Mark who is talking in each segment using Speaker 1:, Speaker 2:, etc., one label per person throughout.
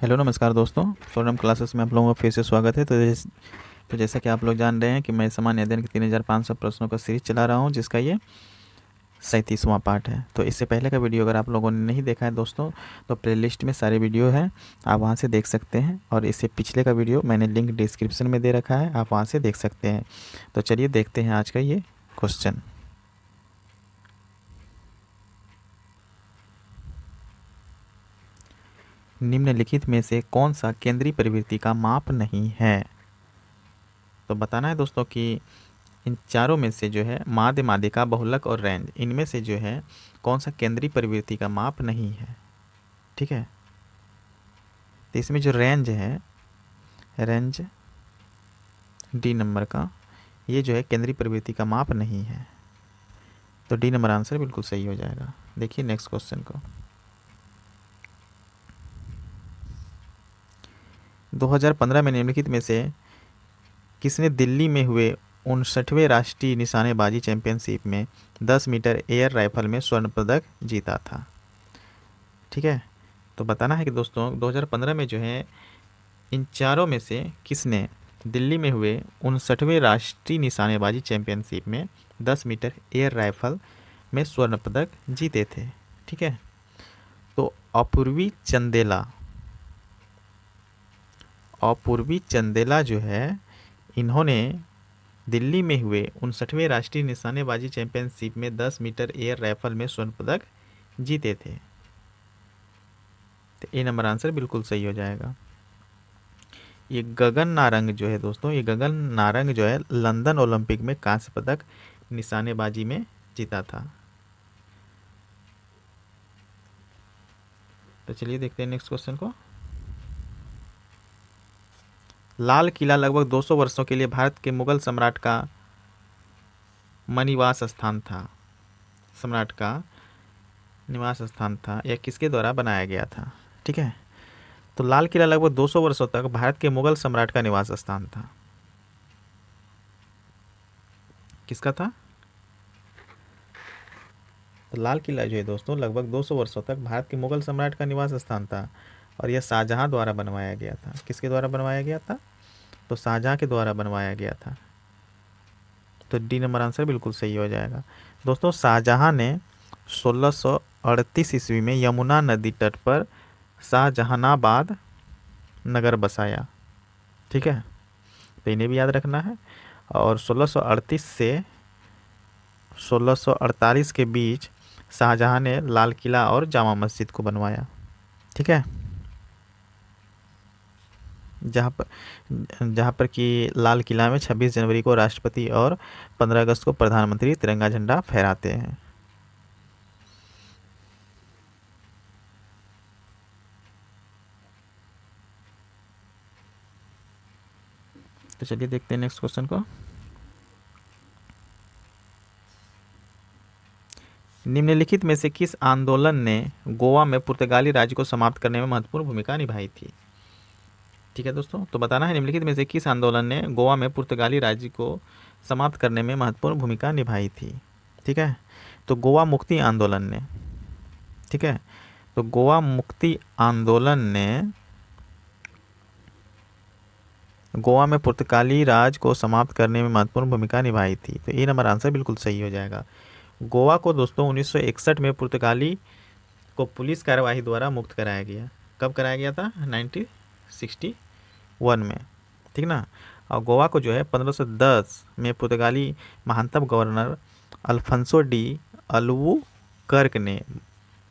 Speaker 1: Hello नमस्कार दोस्तों, Sonam classes में आप लोगों का फिर से स्वागत है। तो जैसा कि आप लोग जान रहे हैं कि मैं सामान्य अध्ययन के 3500 प्रश्नों का सीरीज चला रहा हूं, जिसका ये 37वां पार्ट है। तो इससे पहले का वीडियो अगर आप लोगों ने नहीं देखा है दोस्तों, तो प्लेलिस्ट में सारे वीडियो हैं, आप वहां से देख सकते हैं। और इससे पिछले का वीडियो मैंने लिंक डिस्क्रिप्शन में दे रखा है, आप वहाँ से देख सकते हैं। तो चलिए देखते हैं आज का ये क्वेश्चन। निम्नलिखित में से कौन सा केंद्रीय प्रवृत्ति का माप नहीं है? तो बताना है दोस्तों कि इन चारों में से जो है माध्य, माध्यिका, बहुलक और रेंज, इनमें से जो है कौन सा केंद्रीय प्रवृत्ति का माप नहीं है। ठीक है, तो इसमें जो रेंज है, रेंज डी नंबर का, ये जो है केंद्रीय प्रवृत्ति का माप नहीं है। तो डी नंबर आंसर बिल्कुल सही हो जाएगा। देखिए नेक्स्ट क्वेश्चन को। 2015 में निम्नलिखित में से किसने दिल्ली में हुए 59वें राष्ट्रीय निशानेबाजी चैंपियनशिप में 10 मीटर एयर राइफल में स्वर्ण पदक जीता था? ठीक है, तो बताना है कि दोस्तों 2015 में जो है इन चारों में से किसने दिल्ली में हुए 59वें राष्ट्रीय निशानेबाजी चैंपियनशिप में 10 मीटर एयर राइफल में स्वर्ण पदक जीते थे? ठीक है, तो अपूर्वी चंदेला जो है, इन्होंने दिल्ली में हुए 59वें राष्ट्रीय निशानेबाजी चैंपियनशिप में 10 मीटर एयर राइफल में स्वर्ण पदक जीते थे। तो ए नंबर आंसर बिल्कुल सही हो जाएगा। ये गगन नारंग जो है दोस्तों, ये गगन नारंग जो है लंदन ओलंपिक में कांस्य पदक निशानेबाजी में जीता था। तो चलिए देखते हैं नेक्स्ट क्वेश्चन को। लाल किला लगभग 200 वर्षों के लिए भारत के मुगल सम्राट का निवास स्थान था। सम्राट का निवास स्थान था, यह किसके द्वारा बनाया गया था? ठीक है, तो लाल किला लगभग 200 वर्षों तक भारत के मुगल सम्राट का निवास स्थान था। किसका था? तो लाल किला जो है दोस्तों लगभग 200 वर्षों तक भारत के मुगल सम्राट का निवास स्थान था, और यह शाहजहां द्वारा बनवाया गया था। किसके द्वारा बनवाया गया था? तो शाहजहां के द्वारा बनवाया गया था। तो डी नंबर आंसर बिल्कुल सही हो जाएगा। दोस्तों शाहजहां ने 1638 ईस्वी में यमुना नदी तट पर शाहजहानाबाद नगर बसाया। ठीक है, तो इन्हें भी याद रखना है। और 1638 से 1648 के बीच शाहजहां ने लाल किला और जामा मस्जिद को बनवाया। ठीक है, जहाँ पर कि लाल किला में 26 जनवरी को राष्ट्रपति और 15 अगस्त को प्रधानमंत्री तिरंगा झंडा फहराते हैं। तो चलिए देखते हैं नेक्स्ट क्वेश्चन को। निम्नलिखित में से किस आंदोलन ने गोवा में पुर्तगाली राज्य को समाप्त करने में महत्वपूर्ण भूमिका निभाई थी? ठीक है दोस्तों, तो बताना है निम्नलिखित में से किस आंदोलन ने गोवा में पुर्तगाली राज्य को समाप्त करने में महत्वपूर्ण भूमिका निभाई थी? ठीक है, तो गोवा मुक्ति आंदोलन ने। ठीक है, तो गोवा मुक्ति आंदोलन ने गोवा में पुर्तगाली राज को समाप्त करने में महत्वपूर्ण भूमिका निभाई थी। तो ये नंबर आंसर बिल्कुल सही हो जाएगा। गोवा को दोस्तों 1961 में पुर्तगाली को पुलिस कार्यवाही द्वारा मुक्त कराया गया। कब कराया गया था? 1961 में। ठीक ना। और गोवा को जो है 1510 में पुर्तगाली महानतम गवर्नर अल्फंसो डी अल्बुकर्क ने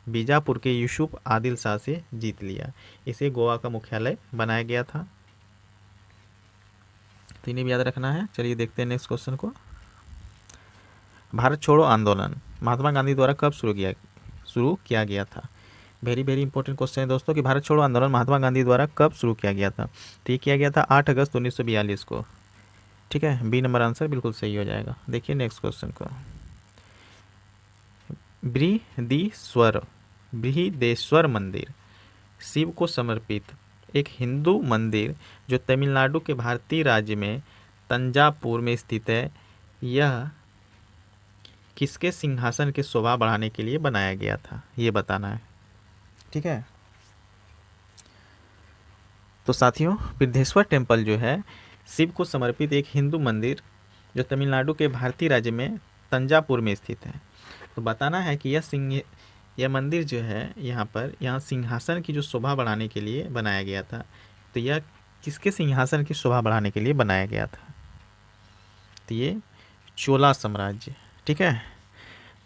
Speaker 1: बीजापुर के यूसुफ आदिल शाह से जीत लिया। इसे गोवा का मुख्यालय बनाया गया था। तो इन्हें भी याद रखना है। चलिए देखते हैं नेक्स्ट क्वेश्चन को। भारत छोड़ो आंदोलन महात्मा गांधी द्वारा कब शुरू किया गया था? वेरी वेरी इंपॉर्टेंट क्वेश्चन है दोस्तों कि भारत छोड़ो आंदोलन महात्मा गांधी द्वारा कब शुरू किया गया था? तो ये किया गया था 8 अगस्त 1942 को। ठीक है, बी नंबर आंसर बिल्कुल सही हो जाएगा। देखिए नेक्स्ट क्वेश्चन को। बृहदेश्वर मंदिर शिव को समर्पित एक हिंदू मंदिर जो तमिलनाडु के भारतीय राज्य में तंजापुर में स्थित है, यह किसके सिंहासन की शोभा बढ़ाने के लिए बनाया गया था? ये बताना है। ठीक है, तो साथियों, बृद्धेश्वर टेम्पल जो है शिव को समर्पित एक हिंदू मंदिर जो तमिलनाडु के भारतीय राज्य में तंजापुर में स्थित है। तो बताना है कि यह मंदिर जो है यहाँ सिंहासन की जो शोभा बढ़ाने के लिए बनाया गया था। तो यह किसके सिंहासन की शोभा बढ़ाने के लिए बनाया गया था? तो ये चोला साम्राज्य। ठीक है।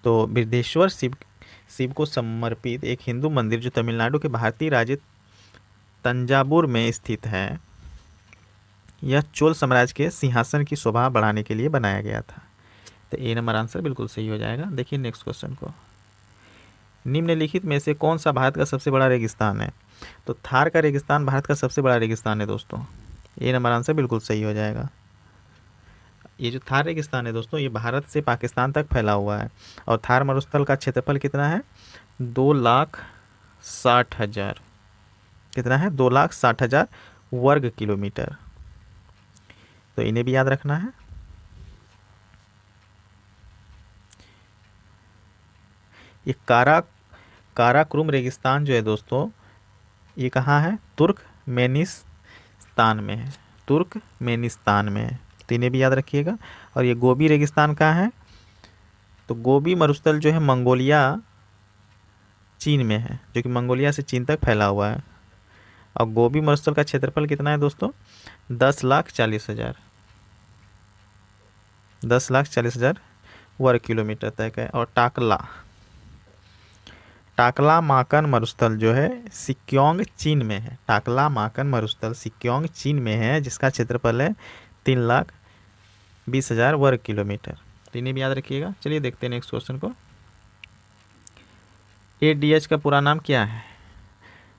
Speaker 1: तो बृद्धेश्वर शिव को समर्पित एक हिंदू मंदिर जो तमिलनाडु के भारतीय राज्य तंजावुर में स्थित है, यह चोल साम्राज्य के सिंहासन की शोभा बढ़ाने के लिए बनाया गया था। तो ए नंबर आंसर बिल्कुल सही हो जाएगा। देखिए नेक्स्ट क्वेश्चन को, निम्नलिखित में से कौन सा भारत का सबसे बड़ा रेगिस्तान है? तो थार का रेगिस्तान भारत का सबसे बड़ा रेगिस्तान है दोस्तों। ए नंबर आंसर बिल्कुल सही हो जाएगा। ये जो थार रेगिस्तान है दोस्तों, ये भारत से पाकिस्तान तक फैला हुआ है और थार मरुस्थल का क्षेत्रफल कितना है? 2,60,000। कितना है? 2,60,000 वर्ग किलोमीटर। तो इन्हें भी याद रखना है। ये काराकोरम रेगिस्तान जो है दोस्तों, ये कहाँ है? तुर्कमेनिस्तान में है। तुर्कमेनिस्तान में है, तो इन्हें भी याद रखिएगा। और ये गोबी रेगिस्तान कहाँ है? तो गोबी मरुस्थल जो है मंगोलिया चीन में है, जो कि मंगोलिया से चीन तक फैला हुआ है। और गोबी मरुस्थल का क्षेत्रफल कितना है दोस्तों? 10,40,000। 10,40,000 वर्ग किलोमीटर तक है। और टाकला माकन मरुस्थल जो है सिक्योंग चीन में है। टाकला माकन मरुस्थल सिक्योंग चीन में है, जिसका क्षेत्रफल है 3,20,000 वर्ग किलोमीटर। तो इन्हें भी याद रखिएगा। चलिए देखते हैं नेक्स्ट क्वेश्चन को। एडीएच का पूरा नाम क्या है?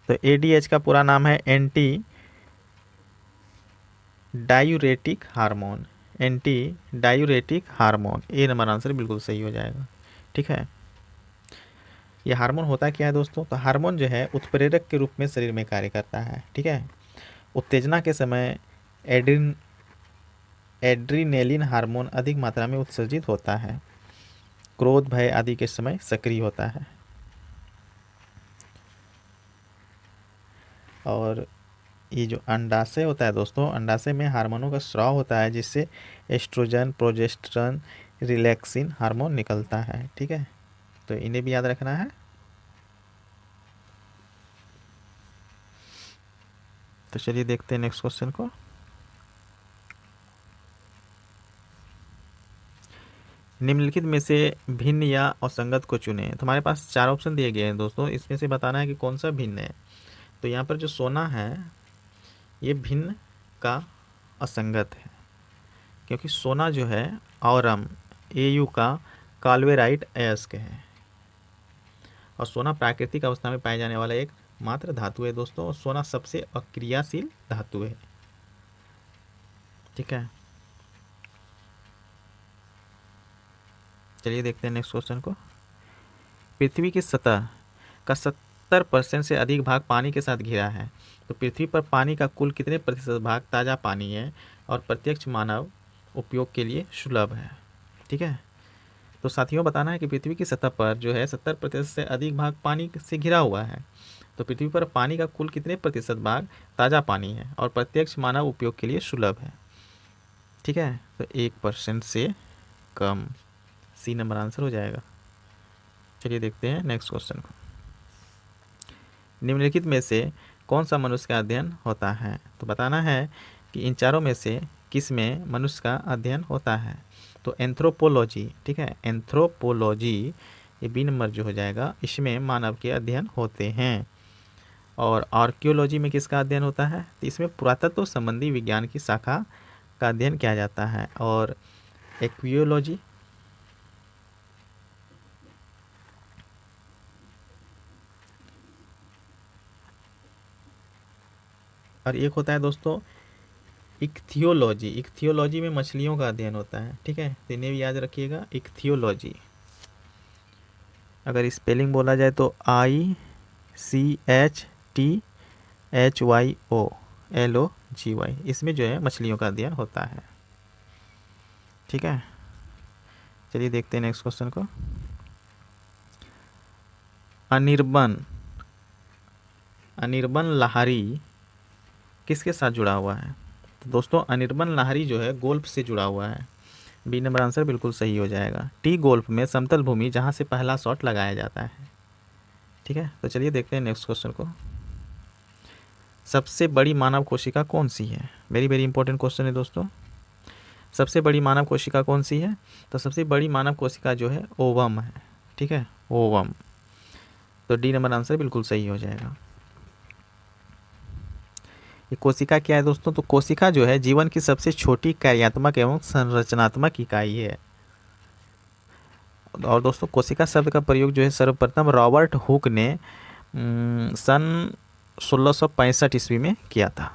Speaker 1: तो एडीएच का पूरा नाम है anti diuretic hormone. Anti diuretic hormone. A number answer बिल्कुल सही हो जाएगा। ठीक है। ये हार्मोन होता क्या है दोस्तों? तो हार्मोन जो है उत्प्रेरक के रूप में शरीर में कार्य करता है। ठीक है। उत्तेजना के समय एड्रीनेलिन हार्मोन अधिक मात्रा में उत्सर्जित होता है। क्रोध, भय आदि के समय सक्रिय होता है। और ये जो अंडाशय होता है दोस्तों, अंडाशय में हार्मोनों का स्राव होता है, जिससे एस्ट्रोजन, प्रोजेस्टेरोन, रिलैक्सिन हार्मोन निकलता है। ठीक है। तो इन्हें भी याद रखना है। तो चलिए देखते हैं नेक्स्ट क्वेश्चन को। निम्नलिखित में से भिन्न या असंगत को चुने। तो हमारे पास 4 ऑप्शन दिए गए हैं दोस्तों, इसमें से बताना है कि कौन सा भिन्न है। तो यहाँ पर जो सोना है ये भिन्न का असंगत है, क्योंकि सोना जो है औरम एयू का काल्वेराइट अयस्क है। और सोना प्राकृतिक अवस्था में पाए जाने वाला एक मात्र धातु है दोस्तों। और सोना सबसे अक्रियाशील धातु है। ठीक है। चलिए देखते हैं नेक्स्ट क्वेश्चन को। पृथ्वी की सतह का 70% से अधिक भाग पानी के साथ घिरा है। तो पृथ्वी पर पानी का कुल कितने प्रतिशत भाग ताज़ा पानी है और प्रत्यक्ष मानव उपयोग के लिए सुलभ है? ठीक है। तो साथियों, बताना है कि पृथ्वी की सतह पर जो है 70% से अधिक भाग पानी से घिरा हुआ है। तो पृथ्वी पर पानी का कुल कितने प्रतिशत भाग ताज़ा पानी है और प्रत्यक्ष मानव उपयोग के लिए सुलभ है? ठीक है। तो 1% से कम। सी नंबर आंसर हो जाएगा। चलिए देखते हैं नेक्स्ट क्वेश्चन को। निम्नलिखित में से कौन सा मनुष्य का अध्ययन होता है? तो बताना है कि इन चारों में से किस में मनुष्य का अध्ययन होता है? तो एंथ्रोपोलॉजी। ठीक है। एंथ्रोपोलॉजी, ये बी नंबर जो हो जाएगा, इसमें मानव के अध्ययन होते हैं। और आर्कियोलॉजी में किसका अध्ययन होता है? तो इसमें पुरातत्व संबंधी विज्ञान की शाखा का अध्ययन किया जाता है। और एक्वियोलॉजी, और एक होता है दोस्तों इक्थियोलॉजी। इक्थियोलॉजी में मछलियों का अध्ययन होता है। ठीक है। तो इन्हें भी याद रखिएगा, इक्थियोलॉजी। अगर स्पेलिंग बोला जाए तो ICHTHYOLOGY, इसमें जो है मछलियों का अध्ययन होता है। ठीक है। चलिए देखते हैं नेक्स्ट क्वेश्चन को। अनिर्बन लाहिरी किसके साथ जुड़ा हुआ है? तो दोस्तों अनिर्बन लाहिड़ी जो है गोल्फ से जुड़ा हुआ है। बी नंबर आंसर बिल्कुल सही हो जाएगा। टी गोल्फ में समतल भूमि जहाँ से पहला शॉट लगाया जाता है। ठीक है, तो चलिए देखते हैं नेक्स्ट क्वेश्चन को। सबसे बड़ी मानव कोशिका कौन सी है? वेरी वेरी इंपॉर्टेंट क्वेश्चन है दोस्तों। सबसे बड़ी मानव कोशिका कौन सी है? तो सबसे बड़ी मानव कोशिका जो है ओवम है। ठीक है, ओवम। तो डी नंबर आंसर बिल्कुल सही हो जाएगा। ये कोशिका क्या है दोस्तों? तो कोशिका जो है जीवन की सबसे छोटी कार्यात्मक एवं संरचनात्मक इकाई है। और दोस्तों कोशिका शब्द का प्रयोग जो है सर्वप्रथम रॉबर्ट हुक ने सन 1665 ईस्वी में किया था।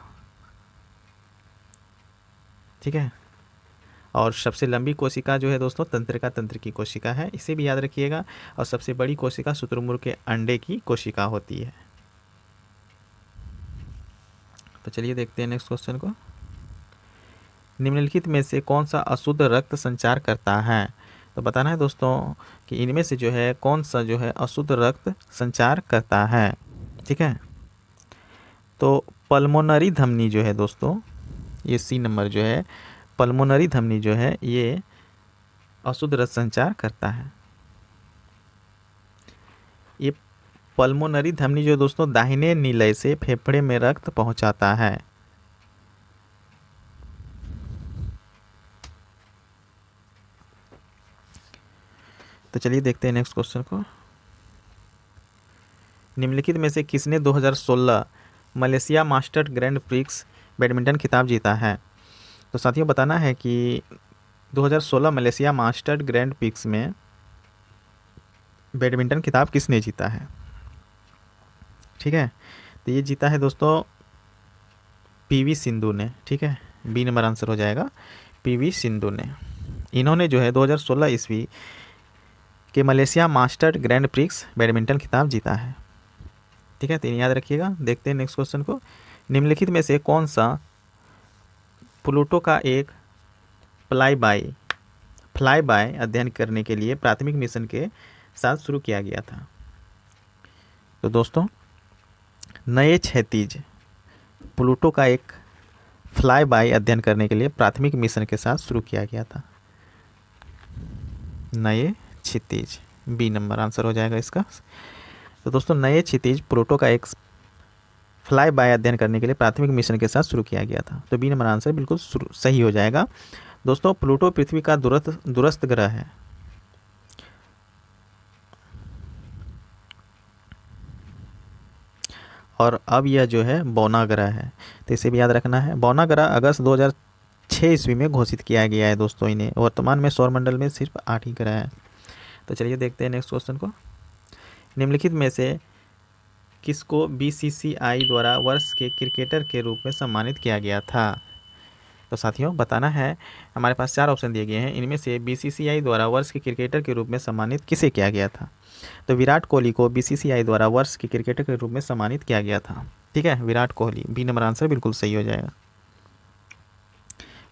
Speaker 1: ठीक है, और सबसे लंबी कोशिका जो है दोस्तों तंत्रिका तंत्र की कोशिका है, इसे भी याद रखिएगा। और सबसे बड़ी कोशिका शुतुरमुर्ग के अंडे की कोशिका होती है। तो चलिए देखते हैं नेक्स्ट क्वेश्चन को। निम्नलिखित में से कौन सा अशुद्ध रक्त संचार करता है? तो बताना है दोस्तों कि इनमें से जो है कौन सा जो है अशुद्ध रक्त संचार करता है। ठीक है, तो पल्मोनरी धमनी जो है दोस्तों, ये सी नंबर जो है पल्मोनरी धमनी जो है ये अशुद्ध रक्त संचार करता है। ये पल्मोनरी धमनी जो है दोस्तों दाहिने निलय से फेफड़े में रक्त पहुंचाता है। तो चलिए देखते हैं नेक्स्ट क्वेश्चन को। निम्नलिखित में से किसने 2016 Malaysia master grand prix badminton खिताब जीता है? तो साथियों बताना है कि 2016 मलेशिया मास्टर ग्रैंड प्रिक्स में बैडमिंटन खिताब किसने जीता है? ठीक है, तो ये जीता है दोस्तों पीवी सिंधु ने। ठीक है, बी नंबर आंसर हो जाएगा, पीवी सिंधु ने। इन्होंने जो है 2016 ईस्वी के Malaysia master grand prix badminton खिताब जीता है। ठीक है, तो याद रखिएगा। देखते हैं नेक्स्ट क्वेश्चन को। निम्नलिखित में से कौन सा प्लूटो का एक फ्लाई बाय अध्ययन करने के लिए प्राथमिक मिशन के साथ शुरू किया गया था? तो दोस्तों नए क्षैतिज प्लूटो का एक फ्लाई बाय अध्ययन करने के लिए प्राथमिक मिशन के साथ शुरू किया गया था। नए क्षितिज, बी नंबर आंसर हो जाएगा इसका। तो दोस्तों नए क्षितिज प्लूटो का एक फ्लाई बाय अध्ययन करने के लिए प्राथमिक मिशन के साथ शुरू किया गया था। तो बी नंबर आंसर बिल्कुल सही हो जाएगा। दोस्तों प्लूटो पृथ्वी का दूरस्थ ग्रह है। और अब यह जो है बौना ग्रह है, तो इसे भी याद रखना है। बौना ग्रह अगस्त 2006 ईस्वी में घोषित किया गया है दोस्तों इन्हें। वर्तमान में सौरमंडल में सिर्फ 8 ही ग्रह हैं। तो चलिए देखते हैं नेक्स्ट क्वेश्चन को। निम्नलिखित में से किसको बीसीसीआई द्वारा वर्ष के क्रिकेटर के रूप में सम्मानित किया गया था? तो साथियों बताना है, हमारे पास 4 ऑप्शन दिए गए हैं। इनमें से बीसीसीआई द्वारा वर्ष के क्रिकेटर के रूप में सम्मानित किसे किया गया था? तो विराट कोहली को बीसीसीआई द्वारा वर्ष के क्रिकेटर के रूप में सम्मानित किया गया था। ठीक है, Virat Kohli, B number answer बिल्कुल सही हो जाएगा।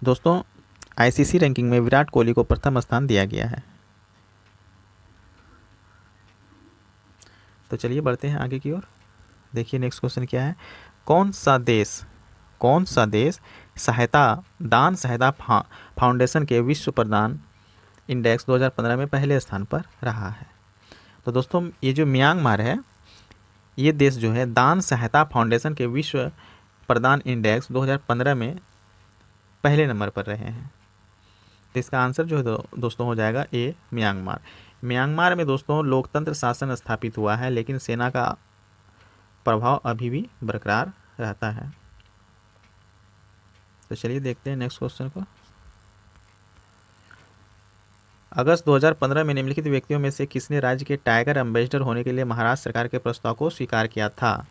Speaker 1: दोस्तों आईसीसी रैंकिंग में विराट कोहली को प्रथम स्थान दिया गया है। तो चलिए बढ़ते हैं आगे की ओर। देखिए नेक्स्ट क्वेश्चन क्या है। कौन सा देश दान सहायता फाउंडेशन के विश्व प्रदान इंडेक्स 2015 में पहले स्थान पर रहा है? तो दोस्तों ये जो म्यांमार है, ये देश जो है दान सहायता फाउंडेशन के विश्व प्रदान इंडेक्स 2015 में पहले नंबर पर रहे हैं। तो इसका आंसर जो है दोस्तों हो जाएगा ए, म्यांमार। म्यांमार में दोस्तों लोकतंत्र शासन स्थापित हुआ है, लेकिन सेना का प्रभाव अभी भी बरकरार रहता है। तो चलिए देखते हैं नेक्स्ट क्वेश्चन को। अगस्त 2015 में निम्नलिखित व्यक्तियों में से किसने राज्य के टाइगर एम्बेसडर होने के लिए महाराष्ट्र सरकार के प्रस्ताव को स्वीकार किया था?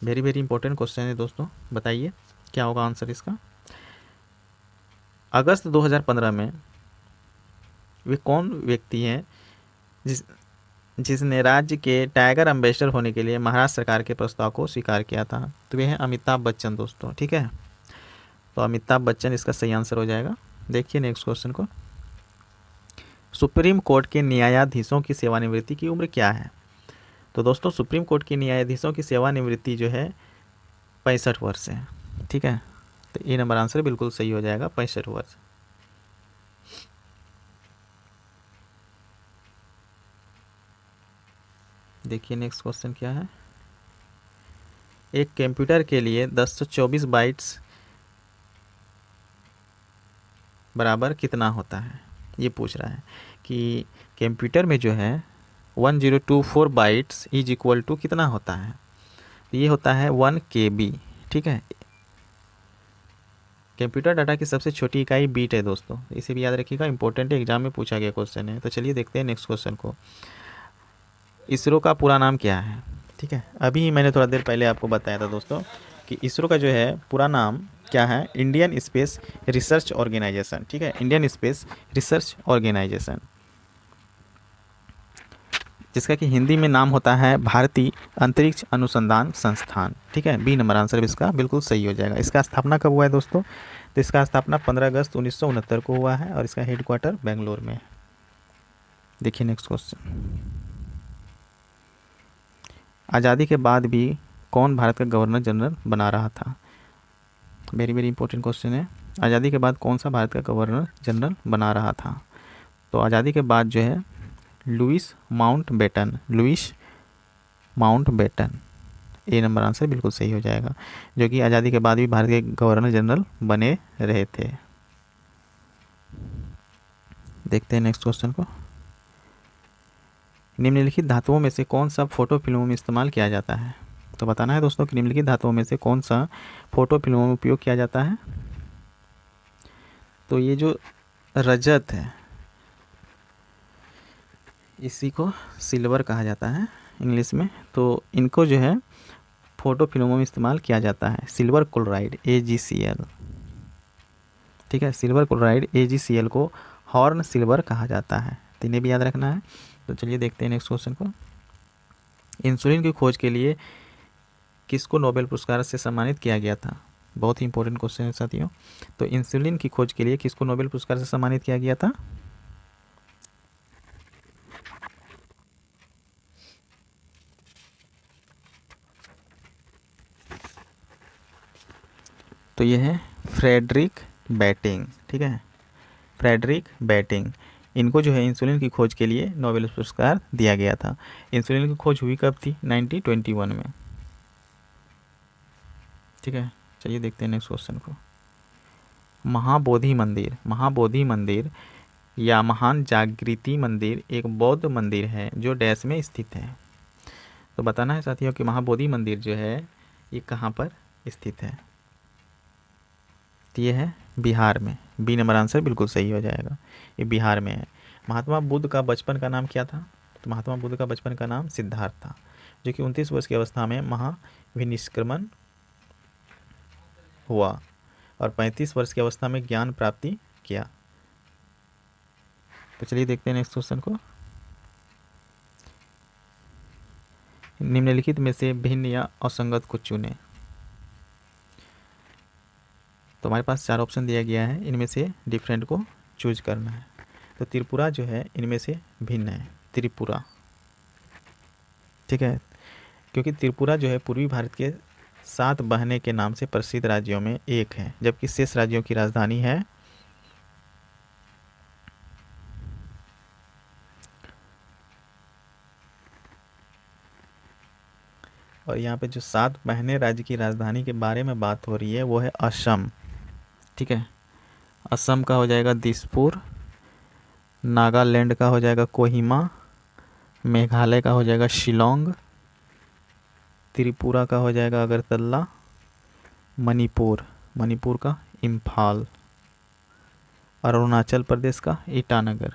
Speaker 1: वेरी वेरी इंपॉर्टेंट क्वेश्चन है दोस्तों, बताइए क्या होगा आंसर इसका। अगस्त 2015 में वे कौन व्यक्ति हैं जिसने राज्य के टाइगर एम्बेसडर होने के लिए महाराष्ट्र सरकार के प्रस्ताव को स्वीकार किया था? तो वे हैं अमिताभ बच्चन दोस्तों। ठीक है, तो अमिताभ बच्चन इसका सही आंसर हो जाएगा। देखिए नेक्स्ट क्वेश्चन को। सुप्रीम कोर्ट के न्यायाधीशों की सेवानिवृत्ति की उम्र क्या है? तो दोस्तों सुप्रीम कोर्ट के न्यायाधीशों की सेवानिवृत्ति जो है 65 वर्ष है। ठीक है, तो ए नंबर आंसर बिल्कुल सही हो जाएगा, 65 वर्ष। देखिए नेक्स्ट क्वेश्चन क्या है। एक कंप्यूटर के लिए 1024 बाइट्स बराबर कितना होता है, ये पूछ रहा है कि कंप्यूटर में जो है 1024 बाइट्स इज इक्वल टू कितना होता है। तो ये होता है 1 KB। ठीक है, कंप्यूटर डाटा की सबसे छोटी इकाई बीट है दोस्तों, इसे भी याद रखिएगा, इंपॉर्टेंट है, एग्जाम में पूछा गया क्वेश्चन है। तो चलिए देखते हैं नेक्स्ट क्वेश्चन को। इसरो का पूरा नाम क्या है। ठीक है, अभी मैंने थोड़ा देर पहले आपको बताया था दोस्तों कि इसरो का जो है पूरा नाम क्या है, इंडियन स्पेस रिसर्च ऑर्गेनाइजेशन। ठीक है, इंडियन स्पेस रिसर्च ऑर्गेनाइजेशन, जिसका कि हिंदी में नाम होता है भारतीय अंतरिक्ष अनुसंधान संस्थान। ठीक है, बी नंबर आंसर इसका बिल्कुल सही हो जाएगा। इसका स्थापना कब हुआ है दोस्तों, तो इसका स्थापना 15 अगस्त 1969 को हुआ है और इसका हेडक्वार्टर बेंगलोर में है। देखिए नेक्स्ट क्वेश्चन। आज़ादी के बाद भी कौन भारत का गवर्नर जनरल बना रहा था। वेरी वेरी इंपॉर्टेंट क्वेश्चन है। आज़ादी के बाद कौन सा भारत का गवर्नर जनरल बना रहा था। तो आज़ादी के बाद जो है लुइस माउंटबेटन, लुइस माउंटबेटन, ए नंबर आंसर बिल्कुल सही हो जाएगा, जो कि आज़ादी के बाद भी भारत के गवर्नर जनरल बने रहे थे। देखते हैं नेक्स्ट क्वेश्चन को। निम्नलिखित धातुओं में से कौन सा फोटो फिल्मों में इस्तेमाल किया जाता है। तो बताना है दोस्तों कि निम्नलिखित धातुओं में से कौन सा फोटो फिल्मों में उपयोग किया जाता है। तो ये जो रजत है, इसी को सिल्वर कहा जाता है इंग्लिश में। तो इनको जो है फोटो फिल्मों में इस्तेमाल किया जाता है, सिल्वर क्लोराइड AgCl। ठीक है, सिल्वर क्लोराइड AgCl को हॉर्न सिल्वर कहा जाता है, तो इन्हें भी याद रखना है। तो चलिए देखते हैं नेक्स्ट क्वेश्चन को। इंसुलिन की खोज के लिए किसको नोबेल पुरस्कार से सम्मानित किया गया था। बहुत ही इंपॉर्टेंट क्वेश्चन है साथियों। तो इंसुलिन की खोज के लिए किसको नोबेल पुरस्कार से सम्मानित किया गया था। तो ये है फ्रेडरिक बैटिंग। ठीक है, फ्रेडरिक बैटिंग, इनको जो है इंसुलिन की खोज के लिए नोबेल पुरस्कार दिया गया था। इंसुलिन की खोज हुई कब थी, 1921 में। ठीक है, चलिए देखते हैं नेक्स्ट क्वेश्चन को। महाबोधि मंदिर, महाबोधि मंदिर या महान जागृति मंदिर एक बौद्ध मंदिर है जो डैश में स्थित है। तो बताना है साथियों कि महाबोधि मंदिर जो है ये कहाँ पर स्थित है। तो ये है बिहार में, बी नंबर आंसर बिल्कुल सही हो जाएगा, ये बिहार में है। महात्मा बुद्ध का बचपन का नाम क्या था। तो महात्मा बुद्ध का बचपन का नाम सिद्धार्थ था, जो कि 29 वर्ष की अवस्था में महाविनिष्क्रमण हुआ और 35 वर्ष की अवस्था में ज्ञान प्राप्ति किया। तो चलिए देखते हैं नेक्स्ट क्वेश्चन को। निम्नलिखित में से भिन्न या असंगत को चुने। तो हमारे पास 4 ऑप्शन दिया गया है, इनमें से डिफरेंट को चूज करना है। तो त्रिपुरा जो है इनमें से भिन्न है, त्रिपुरा। ठीक है, क्योंकि त्रिपुरा जो है पूर्वी भारत के 7 बहने के नाम से प्रसिद्ध राज्यों में एक है, जबकि शेष राज्यों की राजधानी है और यहाँ पे जो 7 बहने राज्य की राजधानी के बारे में बात हो रही है वो है असम। ठीक है, असम का हो जाएगा दिसपुर, नागालैंड का हो जाएगा कोहिमा, मेघालय का हो जाएगा शिलोंग, त्रिपुरा का हो जाएगा अगरतला, मणिपुर, मणिपुर का इम्फाल, अरुणाचल प्रदेश का ईटानगर,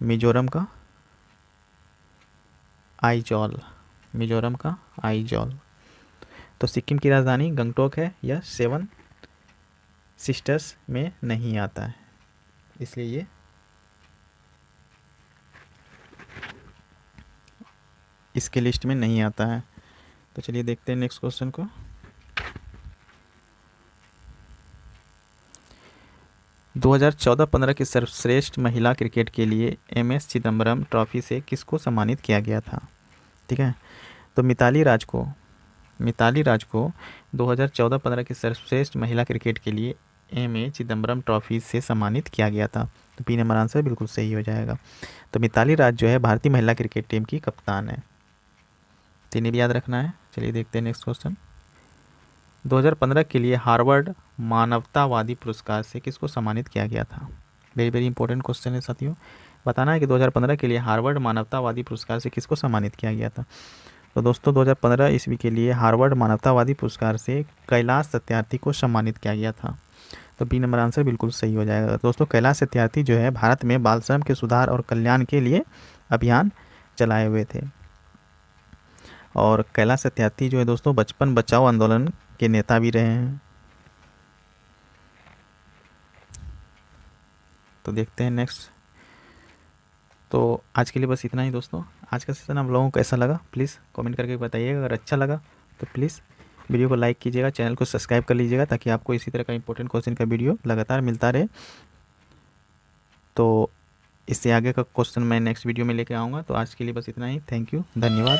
Speaker 1: मिजोरम का आइजॉल, मिजोरम का आइजॉल। तो सिक्किम की राजधानी गंगटोक है, यह 7 सिस्टर्स में नहीं आता है, इसलिए ये इसके लिस्ट में नहीं आता है। तो चलिए देखते हैं नेक्स्ट क्वेश्चन को। दो 2014-15 की सर्वश्रेष्ठ महिला क्रिकेट के लिए MS चिदम्बरम ट्रॉफी से किसको सम्मानित किया गया था। ठीक है, तो मिताली राज को मिताली राज को 2014-15 की सर्वश्रेष्ठ महिला क्रिकेट के लिए एम.ए. चिदम्बरम ट्रॉफी से सम्मानित किया गया था। तो बी नंबर आंसर बिल्कुल सही हो जाएगा। तो मिताली राज जो है भारतीय महिला क्रिकेट टीम की कप्तान है, तो इन्हें भी याद रखना है। चलिए देखते हैं नेक्स्ट क्वेश्चन। 2015 के लिए हार्वर्ड मानवतावादी पुरस्कार से किसको सम्मानित किया गया था? वेरी वेरी इंपॉर्टेंट क्वेश्चन है साथियों। बताना है कि 2015 के लिए हार्वर्ड मानवतावादी पुरस्कार से किसको सम्मानित किया गया था। तो दोस्तों 2015 ईस्वी के लिए हार्वर्ड मानवतावादी पुरस्कार से कैलाश सत्यार्थी को सम्मानित किया गया था। तो बी नंबर आंसर बिल्कुल सही हो जाएगा। दोस्तों कैलाश सत्यार्थी जो है भारत में बाल श्रम के सुधार और कल्याण के लिए अभियान चलाए हुए थे। और कैलाश सत्यार्थी जो है दोस्तों बचपन बचाओ आंदोलन के नेता भी रहे हैं। तो देखते हैं नेक्स्ट। तो आज के लिए बस इतना ही दोस्तों। आज का सेशन आप लोगों को कैसा लगा प्लीज़ कमेंट करके बताइएगा। अगर अच्छा लगा तो प्लीज़ वीडियो को लाइक कीजिएगा, चैनल को सब्सक्राइब कर लीजिएगा ताकि आपको इसी तरह का इंपॉर्टेंट क्वेश्चन का वीडियो लगातार मिलता रहे। तो इससे आगे का क्वेश्चन मैं नेक्स्ट वीडियो में लेके आऊँगा। तो आज के लिए बस इतना ही। थैंक यू, धन्यवाद।